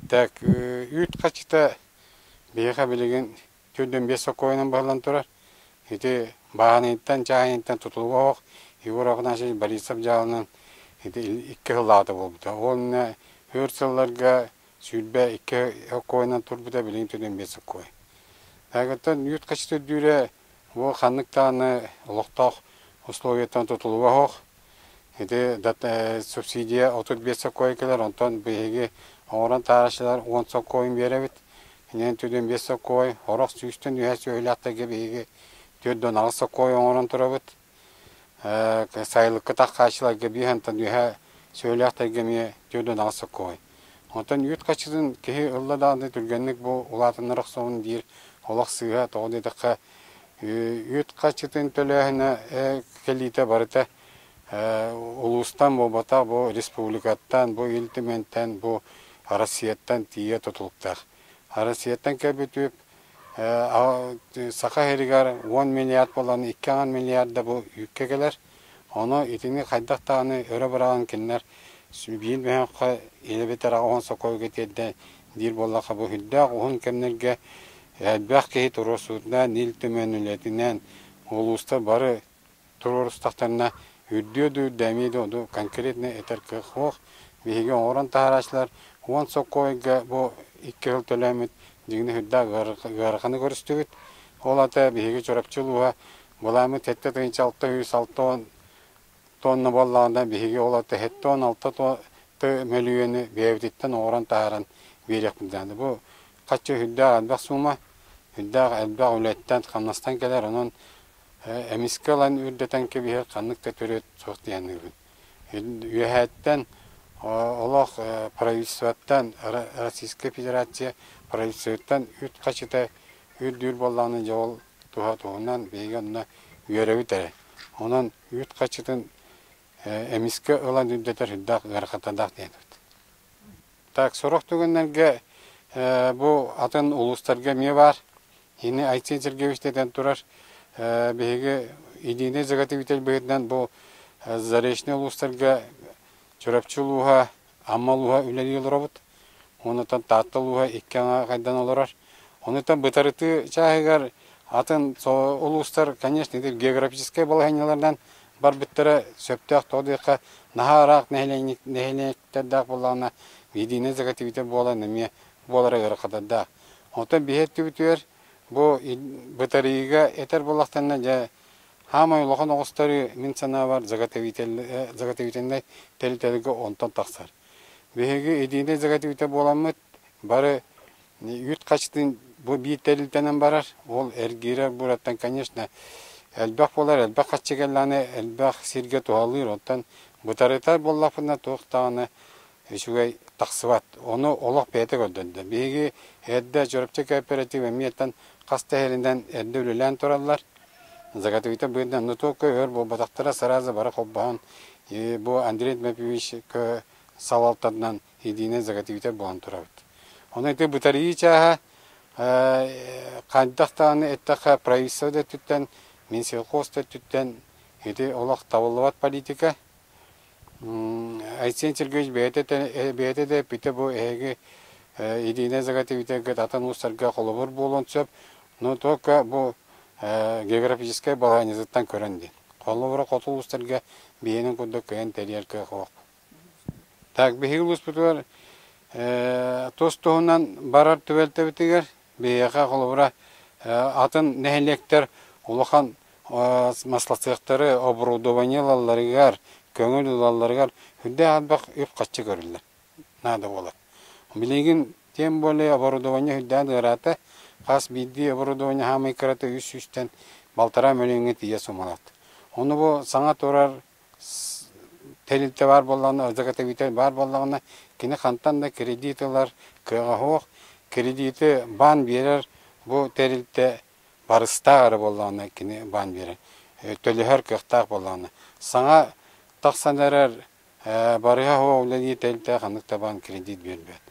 Так, үйт қачыта бейға білеген түрден бес оқойынан бағылан тұрар. Эти бағанеттен, жағанеттен тұтылуға оқ, еуроғына жай Борисов жағынан екі ғылады болбыда. Олына өрсілерге сүйілбе екі оқойынан тұрбыда білеген түрден бес оқой. Тағыттан үйт қачыта дүре ол қанықтағыны ұлықтақ условиятан тұтылуға оқ. Эти субсидия 35 оқой келер, онтан бейге оңыран тарашылар 10 оқойын беребіт. Нен түрден 5 оқой, орақ сүйістен үйәсі өйліқта бейге түрден ағыз оқой оңыран тұрабыт. Сайлыққы таққашыларға бейхантан үйә сөйліқта кеме түрден ағыз оқой. Онтан үйт қачыдың кеге ұлладағында түргенлік бұл ұлатынырық соғын дейір олақ сыға тоғыдедіққа үйт қачыдың төләхіні келейті барыта Улустан бұл бата, бұл республикаттан, бұл елтіменттен, бұл Россияттан тие тұтылықтақ. Россияттан кәбітіп, сақа херігар 10 миллиард боланы 2 миллиардда бұл үйікке келер. Оны етіне қайдақтағыны өрі біраған кенлер бейін мәңіққа елебетер ағуан соқой кетеді дейір болаққа бұл хүлдәқ. Оғын кемнерге әлбәқ кейі тұрысуынан, елтімен үлетінен, улуста бары тұрыстақтарына Үддеуді дәмейді оды конкретный әтәркі қоқ. Бейге оңыран тағарашлар, оң соқойға бұл 2 жыл төләмет дегені хүдді ғарқаны көрістігіт. Ол ата бейге жұрапчылуға бұламы тәтті 6-106 тонны болағында бейге ол ата 16 мөліуені бәйбітеттен оңыран тағаран берек бұлданды. Бұл қатшы хүдді әлбәқ сума, хүдді әлбәқ үлеттен қамнастан келер, оның Әмискалан үрдетен кебеге қаннықта төрет соқ дейінігін. Үйәттен, олақ правительстваттан, Российская Федерация правительстваттан үт қачыта үрдір болағының жауыл туға-туғынан бейге онына үйәрі өтәрі. Онын үт қачытын әміскі олан үрдетер үддақ ғарқатадақ дейінігін. Так, сорақ түгінлерге бұл атын ұлыстарға ме бар? Ені айтсын Сергеевичтен тұрар. Беге идейне заготовитель бігіден бұл заречный ұлыстарға чөрапчылуға, аммалуға үләді еліробыт. Онытан таттылуға 2 қайдан олырар. Онытан бұтарыты чағығар атын ұлыстар, конечно, географическай балғанялардан бар біттері сөптіғ тоғдыққа нағарақ нәхеленектердақ болағына идейне заготовитель болағына ме болары ғырқададақ. Онытан бейетті бүтер Бұл бұтарыға әтер болақтанна жа хамай ұлған оғыстары мен сана бар заготовителіндай тәлі-тәлігі онтан тақсар. Бейге едейінде заготовитель боламыд, бары үйт қачтың бұл бейт тәлі-тәнен барар. Ол әргейрер бұраттан, конечно, әлбәқ болар, әлбәқ қачығаланы, әлбәқ серге туғалыр. Оттан бұтарытар болақпына туықтағаны үшігай тақсыват. Оны олақ бәйті көрдінді. Бейге әдді жұрыпчы кооператив әметтен қаста әрінден әдді өлілән тұралар. Заготовитель бұйындан нұтуқы өр бұл батақтыра саразы бары қолбаған. Бұл Андрей Дмитриевич салалтарынан едіне заготовитель болған тұрабыд. Оны әйті бұтарии чаға қандақтағаны әттіға правительствода түттен, Минсельхозда түттен, әйті олақ табылуат политика. Айтсен Сергеевич бәйті де піті бұл әйгі едіне заготовителге атын ұстарға қолыбыр болуын түсіп, но только бұл географическай балғанезіттен көрінді. Қолыбыры қотыл ұстарға бейінің күнді көйін тәреркі қоқ. Так, бейгіл ұспытығар тоз тұғынан барар түвелті бітігер, бейіға қолыбыра атын нәхелектер ұлыған маслацықтары оборудованияларығар, көңіл ұлаларығар хүнде адбақ өп қатшы көрілер. Нады болар. Билеген тем более оборудование хүнде адығыраты, қас бидді оборудование хамай қараты үс-үстен балтара мөлеңе тие сумалады. Оны бұл саңа тұрар тәрілті бар болағына, заготовитель бар болағына, кені қантан да кредитылар кыға хоқ, кредиті бан берер, бұл тәрілті барыстағыры болағына кені бан берер. Төліхер кықтақ болағына. Саңа тақсанарар барыға хоқ үләді тәрілті қандықта бан кредит бербет.